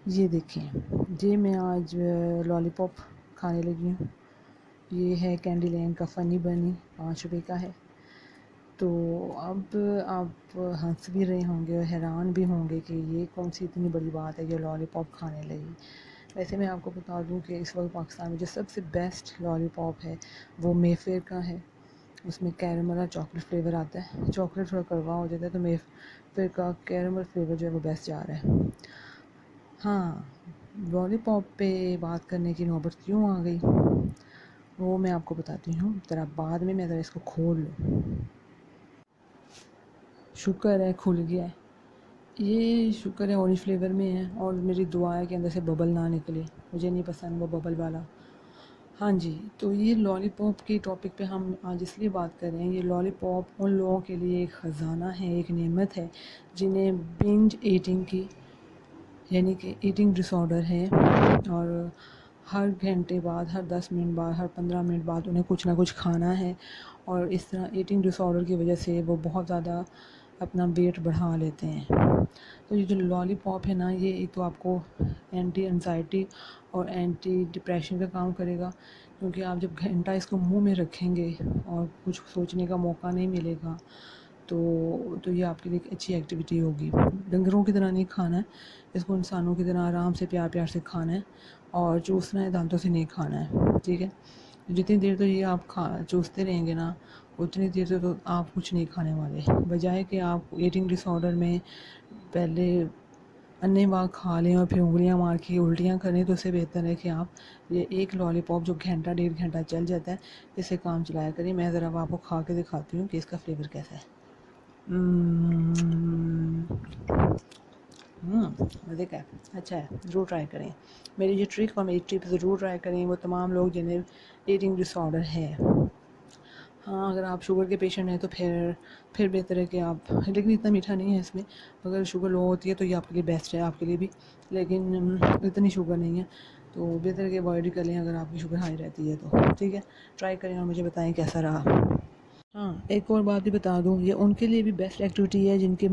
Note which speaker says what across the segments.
Speaker 1: ये देखें, ये मैं आज लॉलीपॉप खाने लगी हूँ। ये है कैंडी लैंड का फ़नी बनी, 5 रुपए का है। तो अब आप हंस भी रहे होंगे और हैरान भी होंगे कि ये कौन सी इतनी बड़ी बात है कि लॉलीपॉप खाने लगी। वैसे मैं आपको बता दूं कि इस वक्त पाकिस्तान में जो सबसे बेस्ट लॉलीपॉप है वो मेफेयर का है। उसमें कैरमल और चॉकलेट फ्लेवर आता है। चॉकलेट थोड़ा कड़वा हो जाता है, तो मेफेयर का कैरमल फ्लेवर जो है वो बेस्ट जा रहा है। हाँ, लॉलीपॉप पे बात करने की नौबत क्यों आ गई, वो मैं आपको बताती हूँ। ज़रा बाद में मैं ज़रा इसको खोल लूँ। शुक्र है खुल गया है। ये शुक्र है ऑरेंज फ्लेवर में है, और मेरी दुआ है कि अंदर से बबल ना निकले। मुझे नहीं पसंद वो बबल वाला। हाँ जी, तो ये लॉलीपॉप के टॉपिक पे हम आज इसलिए बात कर रहे हैं। ये लॉलीपॉप उन लोगों के लिए एक ख़जाना है, एक नेमत है जिन्हें बिंज ईटिंग की यानी कि ईटिंग डिसऑर्डर है, और हर घंटे बाद, हर 10 मिनट बाद, हर 15 मिनट बाद उन्हें कुछ ना कुछ खाना है। और इस तरह ईटिंग डिसऑर्डर की वजह से वो बहुत ज़्यादा अपना वेट बढ़ा लेते हैं। तो ये जो लॉलीपॉप है ना, ये एक तो आपको एंटी एंजाइटी और एंटी डिप्रेशन का काम करेगा, क्योंकि आप जब घंटा इसको मुंह में रखेंगे और कुछ सोचने का मौका नहीं मिलेगा, तो ये आपके लिए एक अच्छी एक्टिविटी होगी। डंगरों की तरह नहीं खाना है इसको, इंसानों की तरह आराम से प्यार प्यार से खाना है, और चूसना है, दांतों से नहीं खाना है, ठीक है। जितनी देर तो ये आप चूसते रहेंगे ना, उतनी देर तो आप कुछ नहीं खाने वाले, बजाय कि आप ईटिंग डिसऑर्डर में पहले अन्य वाह खा लें और फिर उंगलियां मार के उल्टियां करें। तो उससे बेहतर है कि आप ये एक लॉलीपॉप जो घंटा 1.5 घंटा चल जाता है, इससे काम चलाया करिए। मैं ज़रा आपको खा के दिखाती हूँ कि इसका फ्लेवर कैसा है। मज़े का है, अच्छा है, ज़रूर ट्राई करें। मेरी ये ट्रिक और मेरी टिप ज़रूर ट्राई करें वो तमाम लोग जिन्हें ईटिंग डिसऑर्डर है। हाँ, अगर आप शुगर के पेशेंट हैं तो फिर बेहतर है कि आप, लेकिन इतना मीठा नहीं है इसमें। अगर शुगर लो होती है तो ये आपके लिए बेस्ट है, आपके लिए भी। लेकिन इतनी शुगर नहीं है, तो बेहतर है कि अवॉइड कर लें अगर आपकी शुगर हाई रहती है तो। ठीक है, ट्राई करें और मुझे बताएं कैसा रहा। हाँ, एक और बात भी बता दूँ, ये उनके लिए भी बेस्ट एक्टिविटी है जिनके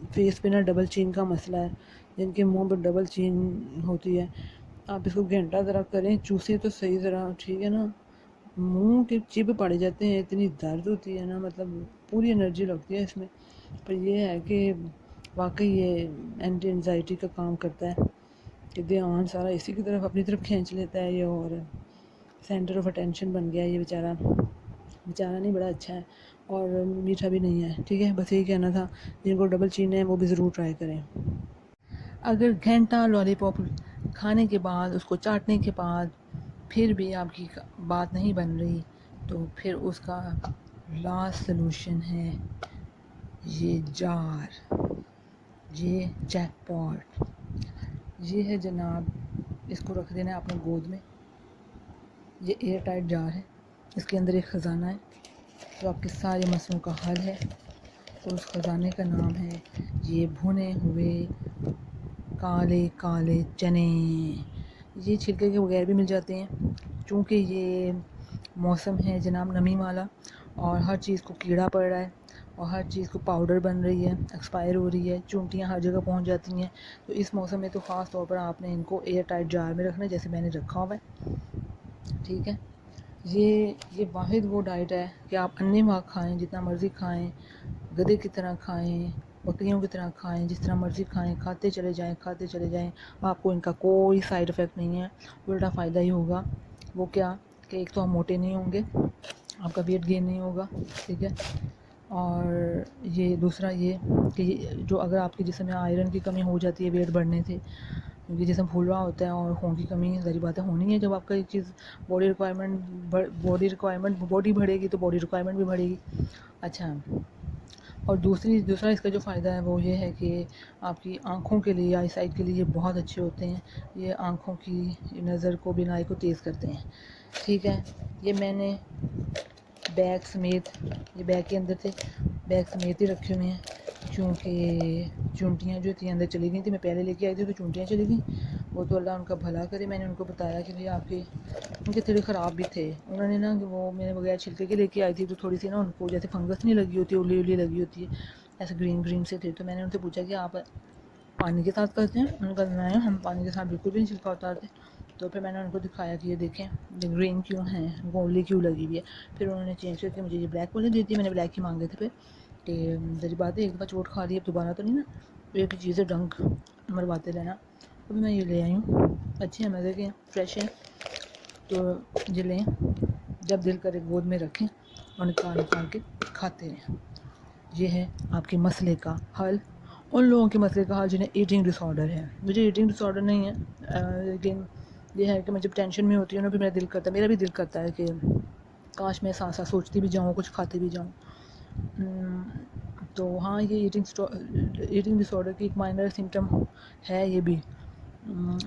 Speaker 1: फेस पे ना डबल चिन का मसला है, जिनके मुंह पर डबल चिन होती है। आप इसको घंटा ज़रा करें, चूसें तो सही ज़रा, ठीक है ना। मुंह के चिप पड़ जाते हैं, इतनी दर्द होती है ना, मतलब पूरी एनर्जी लगती है इसमें। पर ये है कि वाकई ये एंटी एंजाइटी का काम करता है कि ध्यान सारा इसी की तरफ, अपनी तरफ खींच लेता है ये, और सेंटर ऑफ अटेंशन बन गया है ये बेचारा। बेचारा नहीं, बड़ा अच्छा है, और मीठा भी नहीं है। ठीक है, बस यही कहना था। जिनको डबल चीन है वो भी ज़रूर ट्राई करें। अगर घंटा लॉलीपॉप खाने के बाद, उसको चाटने के बाद फिर भी आपकी बात नहीं बन रही, तो फिर उसका लास्ट सलूशन है ये जार, ये जैकपॉट। ये है जनाब, इसको रख देना है अपने गोद में। ये एयर टाइट जार है, इसके अंदर एक ख़जाना है जो आपके सारे मसलों का हल है। और उस ख़जाने का नाम है ये भुने हुए काले काले चने। ये छिलके के बगैर भी मिल जाते हैं, चूँकि ये मौसम है जनाब नमी वाला, और हर चीज़ को कीड़ा पड़ रहा है, और हर चीज़ को पाउडर बन रही है, एक्सपायर हो रही है, चूंटियाँ हर जगह पहुंच जाती हैं। तो इस मौसम में तो ख़ास तौर पर आपने इनको एयर टाइट जार में रखना है, जैसे मैंने रखा हुआ है। ठीक है, ये वाहिद वो डाइट है कि आप अन्य वाह खाएँ, जितना मर्ज़ी खाएँ, गधे की तरह खाएँ, बकरियों की तरह खाएँ, जिस तरह मर्ज़ी खाएँ, खाते चले जाएँ, खाते चले जाएँ। आपको इनका कोई साइड इफ़ेक्ट नहीं है, उल्टा फ़ायदा ही होगा। वो क्या कि एक तो आप मोटे नहीं होंगे, आपका वेट गेन नहीं होगा, ठीक है। और ये दूसरा ये कि जो अगर आपके जिस्म में आयरन की कमी हो जाती है वेट बढ़ने से, क्योंकि जिस्म फूल रहा होता है और खून की कमी ज़ाहिर बात है होनी है। जब आपका एक चीज़ बॉडी बढ़ेगी तो बॉडी रिक्वायरमेंट भी बढ़ेगी। अच्छा, और दूसरा इसका जो फ़ायदा है वो ये है कि आपकी आँखों के लिए, आई साइट के लिए ये बहुत अच्छे होते हैं। ये आँखों की नज़र को, बीनाई को तेज़ करते हैं। ठीक है, ये मैंने बैग समेत, ये बैग के अंदर थे, बैग समेत ही रखे हुए हैं, क्योंकि चूंटियाँ जो थी अंदर चली गई थी। मैं पहले लेके आई थी तो चूंटियाँ चली गई, वो तो अल्लाह उनका भला करे। मैंने उनको बताया कि भाई आपके उनके थोड़े ख़राब भी थे। उन्होंने ना, वो मैंने बगैर छिलके के लेके आई थी, तो थोड़ी सी ना उनको जैसे फंगस नहीं लगी होती, उली उली लगी होती है, ऐसे ग्रीन ग्रीन से थे। तो मैंने उनसे पूछा कि आप पानी के साथ करते हैं। उन्होंने कहा नहीं, हम पानी के साथ बिल्कुल भी नहीं छिलका उतारते। तो फिर मैंने उनको दिखाया कि ये देखें ये ग्रीन क्यों है, गोली क्यों लगी हुई है। फिर उन्होंने चेंज करके मुझे ये ब्लैक वाली दी थी, मैंने ब्लैक ही मांगे थे। फिर कि जरी बात है, एक दफ़ा चोट खा ली अब दोबारा तो नहीं ना, तो एक ही चीज़ें डंक मरवाते रहना। अभी मैं ये ले आई हूँ, अच्छे हैं, मज़े के हैं, फ्रेश हैं। तो ये लें, जब दिल करे गोद में रखें और निकाल के खाते हैं। ये है आपके मसले का हल, उन लोगों के मसले का हल जिन्हें ईटिंग डिसऑर्डर है। मुझे ईटिंग डिसऑर्डर नहीं है, लेकिन ये है कि मैं जब टेंशन में होती हूँ ना, फिर मेरा भी दिल करता है कि काश मैं साथ साथ सोचती भी जाऊँ, कुछ खाती भी जाऊँ। तो हाँ, ये ईटिंग डिसऑर्डर की एक माइनर सिम्टम है ये भी।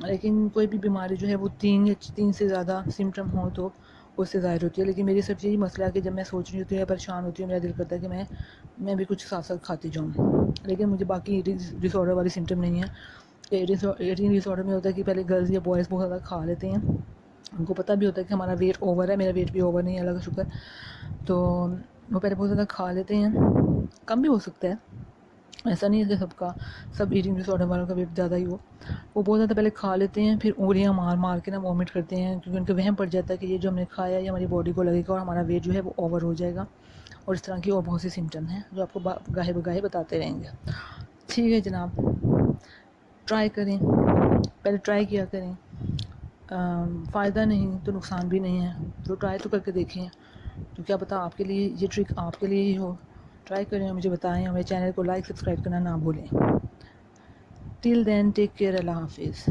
Speaker 1: लेकिन कोई भी बीमारी जो है वो 3 से ज़्यादा सिम्टम हो तो उससे ज़ाहिर होती है। लेकिन मेरी सबसे यही मसला है कि जब मैं सोच रही होती हूँ या परेशान होती हूँ, मेरा दिल करता है कि मैं भी कुछ साथ साथ खाती जाऊँ। लेकिन मुझे बाकी ईटिंग डिसऑर्डर वाली सिम्टम नहीं है। ईटिंग डिसऑर्डर में होता है कि पहले गर्ल्स या बॉयज़ बहुत ज़्यादा खा लेते हैं, उनको पता भी होता है कि हमारा वेट ओवर है। मेरा वेट भी ओवर नहीं है, अल्लाह का शुक्र। तो वो पहले बहुत ज़्यादा खा लेते हैं, कम भी हो सकता है, ऐसा नहीं है कि सब ईटिंग डिसऑर्डर वालों का वेट ज़्यादा ही हो। वो बहुत ज़्यादा पहले खा लेते हैं, फिर उंगलियां मार मार के ना वॉमिट करते हैं, क्योंकि उनको वहम पड़ जाता है कि ये जो हमने खाया ये हमारी बॉडी को लगेगा और हमारा वेट जो है वो ओवर हो जाएगा। और इस तरह की और बहुत सी सिम्टम हैं जो आपको गाहे बगाहे बताते रहेंगे। ठीक है जनाब, ट्राई करें, पहले ट्राई किया करें। फ़ायदा नहीं तो नुकसान भी नहीं है, तो ट्राई तो करके देखें। तो क्या पता आपके लिए ये ट्रिक आपके लिए ही हो। ट्राई करें और मुझे बताएं, और मेरे चैनल को लाइक सब्सक्राइब करना ना भूलें। टिल देन टेक केयर, अल्लाह हाफिज़।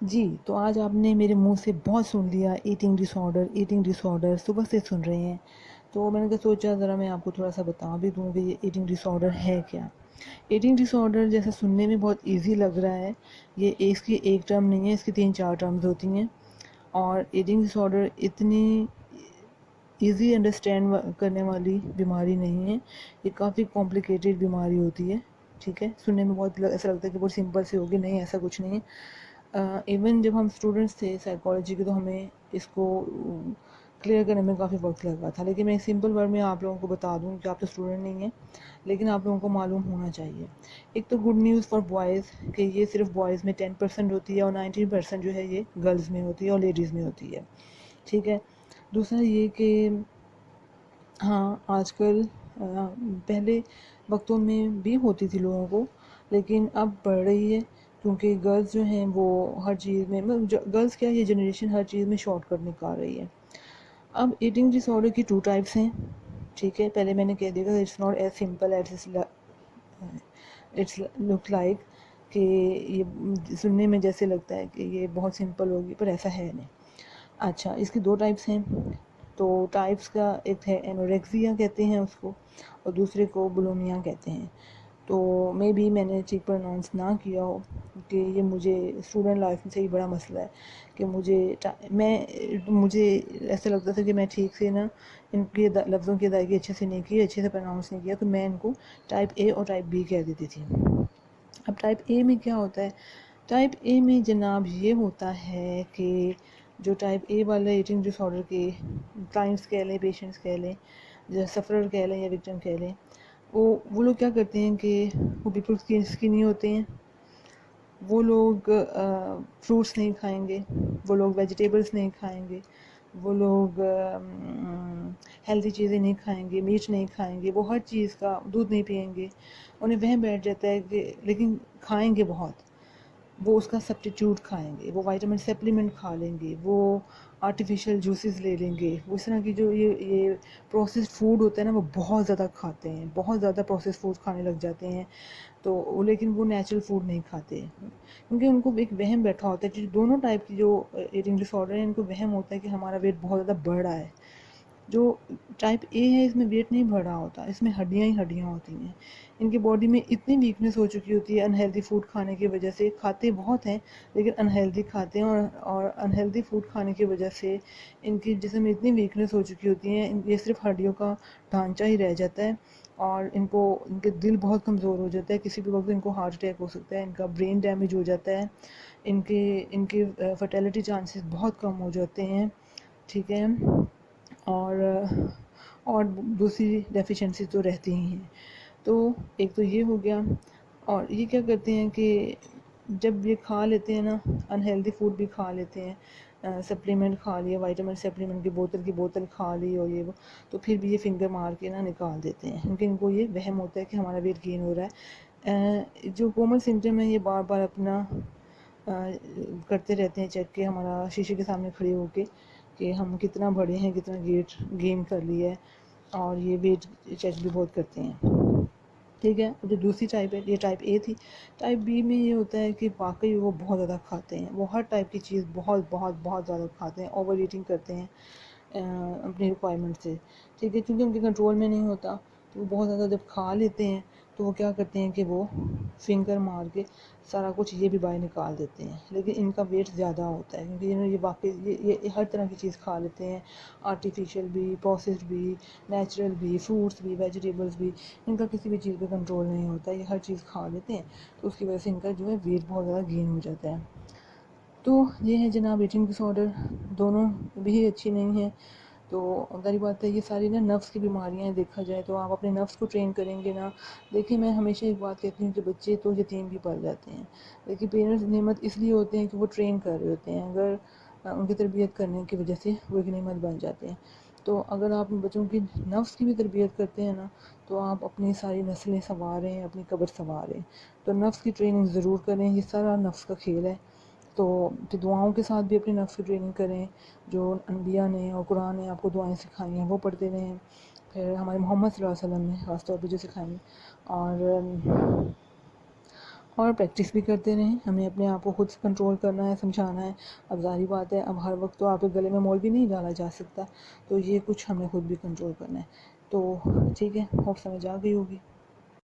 Speaker 1: जी, तो आज आपने मेरे मुंह से बहुत सुन लिया, ईटिंग डिसऑर्डर सुबह से सुन रहे हैं। तो मैंने सोचा ज़रा मैं आपको थोड़ा सा बता भी दूँ कि ये ईटिंग डिसऑर्डर है क्या। ईटिंग डिसऑर्डर जैसा सुनने में बहुत इजी लग रहा है, ये इसकी एक टर्म नहीं है, इसकी 3-4 टर्म्स होती हैं। और ईटिंग डिसऑर्डर इतनी इजी अंडरस्टैंड करने वाली बीमारी नहीं है, ये काफ़ी कॉम्प्लिकेटेड बीमारी होती है। ठीक है, सुनने में बहुत ऐसा लगता है कि बहुत सिंपल सी होगी, नहीं ऐसा कुछ नहीं है। इवन जब हम स्टूडेंट्स थे साइकोलॉजी के, तो हमें इसको क्लियर करने में काफ़ी वक्त लगा था। लेकिन मैं सिंपल वर्ड में आप लोगों को बता दूं कि आप तो स्टूडेंट नहीं हैं, लेकिन आप लोगों को मालूम होना चाहिए। एक तो गुड न्यूज़ फॉर बॉयज़ कि ये सिर्फ बॉयज़ में 10% होती है और 90% जो है ये गर्ल्स में होती है और लेडीज़ में होती है। ठीक है, दूसरा ये कि हाँ, आजकल पहले वक्तों में भी होती थी लोगों को, लेकिन अब बढ़ रही है, क्योंकि गर्ल्स जो हैं वो हर चीज़ में, गर्ल्स क्या, ये जनरेशन हर चीज़ में शॉर्टकट निकाल रही है। अब ईटिंग डिसऑर्डर की 2 टाइप्स हैं। ठीक है, पहले मैंने कह दिया, it's not as simple as it's look like, कि ये सुनने में जैसे लगता है कि ये बहुत सिंपल होगी, पर ऐसा है नहीं। अच्छा, इसकी 2 टाइप्स हैं। तो टाइप्स का एक है एनोरेक्सिया कहते हैं उसको, और दूसरे को बुलिमिया कहते हैं। तो मे बी मैंने ठीक प्रोनाउंस ना किया हो, कि ये मुझे स्टूडेंट लाइफ से ही बड़ा मसला है कि मुझे ऐसा लगता था कि मैं ठीक से ना इनके लफ्ज़ों की अदायगी अच्छे से नहीं की, अच्छे से प्रोनाउंस नहीं किया, तो मैं इनको टाइप ए और टाइप बी कह देती थी। अब टाइप ए में क्या होता है? टाइप ए में जनाब ये होता है कि जो टाइप ए वाले ईटिंग डिसऑर्डर के क्लाइंट्स कह लें, पेशेंट्स कह लें, या सफ़रर कह लें या विक्टिम कह लें, वो लोग क्या करते हैं कि वो बिल्कुल स्किनी होते हैं। वो लोग फ्रूट्स नहीं खाएंगे, वो लोग वेजिटेबल्स नहीं खाएंगे, वो लोग हेल्दी चीज़ें नहीं खाएंगे, मीट नहीं खाएंगे, वो हर चीज़ का दूध नहीं पिएंगे। उन्हें वह बैठ जाता है कि लेकिन खाएंगे बहुत, वो उसका सब्स्टिट्यूट खाएंगे, वो विटामिन सप्लीमेंट खा लेंगे, वो आर्टिफिशियल जूसेस ले लेंगे, वो इस तरह की जो ये प्रोसेस्ड फूड होता है ना, वो बहुत ज़्यादा खाते हैं, बहुत ज़्यादा प्रोसेस्ड फूड खाने लग जाते हैं। तो लेकिन वो नेचुरल फूड नहीं खाते, क्योंकि उनको एक वहम बैठा होता है। जो दोनों टाइप की जो ईटिंग डिसऑर्डर है, इनको वहम होता है कि हमारा वेट बहुत ज़्यादा बढ़ रहा है। जो टाइप ए है, इसमें वेट नहीं बढ़ रहा होता, इसमें हड्डियाँ ही हड्डियाँ होती हैं। इनकी बॉडी में इतनी वीकनेस हो चुकी होती है अनहेल्दी फूड खाने की वजह से, खाते बहुत हैं लेकिन अनहेल्दी खाते हैं, और अनहेल्दी फूड खाने की वजह से इनकी जिस्म में इतनी वीकनेस हो चुकी होती है, ये सिर्फ हड्डियों का ढांचा ही रह जाता है। और इनके दिल बहुत कमज़ोर हो जाता है, किसी भी वक्त इनको हार्ट अटैक हो सकता है, इनका ब्रेन डैमेज हो जाता है, इनके फर्टिलिटी चांसेस बहुत कम हो जाते हैं। ठीक है, और दूसरी डेफिशिएंसी तो रहती ही हैं। तो एक तो ये हो गया। और ये क्या करते हैं कि जब ये खा लेते हैं ना, अनहेल्दी फूड भी खा लेते हैं, सप्लीमेंट खा लिया, विटामिन सप्लीमेंट की बोतल खा ली और ये वो, तो फिर भी ये फिंगर मार के ना निकाल देते हैं, क्योंकि इनको ये वहम होता है कि हमारा वेट गेन हो रहा है। जो कॉमन सिम्टम है, ये बार बार अपना करते रहते हैं चेक, के हमारा शीशे के सामने खड़े होके कि हम कितना बड़े हैं, कितना वेट गेन कर लिया है, और ये वेट चेक भी बहुत करते हैं। ठीक है। जो दूसरी टाइप है, ये टाइप ए थी। टाइप बी में ये होता है कि वाकई वो बहुत ज़्यादा खाते हैं, वो हर टाइप की चीज़ बहुत बहुत बहुत ज़्यादा खाते हैं, ओवर ईटिंग करते हैं अपनी रिक्वायरमेंट से। ठीक है, क्योंकि उनके कंट्रोल में नहीं होता, तो वो बहुत ज़्यादा जब खा लेते हैं तो वो क्या करते हैं कि वो फिंगर मार के सारा कुछ ये भी बाहर निकाल देते हैं। लेकिन इनका वेट ज़्यादा होता है, क्योंकि ये वाकई ये हर तरह की चीज़ खा लेते हैं, आर्टिफिशियल भी, प्रोसेस्ड भी, नेचुरल भी, फ्रूट्स भी, वेजिटेबल्स भी। इनका किसी भी चीज़ पे कंट्रोल नहीं होता, ये हर चीज़ खा लेते हैं, तो उसकी वजह से इनका जो है वेट बहुत ज़्यादा गेन हो जाता है। तो ये है जनाब ईटिंग डिसऑर्डर, दोनों भी अच्छी नहीं है। तो ज़ाहिर बात है, ये सारी ना नफ्स की बीमारियां हैं, देखा जाए तो आप अपने नफ्स को ट्रेन करेंगे ना। देखिए, मैं हमेशा एक बात कहती हूँ कि बच्चे तो यतीम भी पल जाते हैं, लेकिन पेरेंट्स नेमत इसलिए होते हैं कि वो ट्रेन कर रहे होते हैं, अगर उनकी तरबियत करने की वजह से वो एक नेमत बन जाते हैं। तो अगर आप बच्चों की नफ्स की भी तरबियत करते हैं ना, तो आप अपनी सारी नस्लें संवार रहे हैं, अपनी कब्र संवार रहे हैं। तो नफ्स की ट्रेनिंग ज़रूर करें, ये सारा नफ्स का खेल है। तो फिर दुआओं के साथ भी अपनी नफ्स की ट्रेनिंग करें, जो अनबिया ने और कुरान ने आपको दुआएं सिखाई हैं वो पढ़ते रहें, फिर हमारे मोहम्मद सल्लल्लाहु अलैहि वसल्लम ने ख़ास तौर पर जो सिखाई, और प्रैक्टिस भी करते रहें। हमें अपने आप को खुद से कंट्रोल करना है, समझाना है। अब ज़ाहिर बात है, अब हर वक्त तो आपके गले में मौल भी नहीं डाला जा सकता, तो ये कुछ हमें खुद भी कंट्रोल करना है। तो ठीक है, होप समझ आ गई होगी।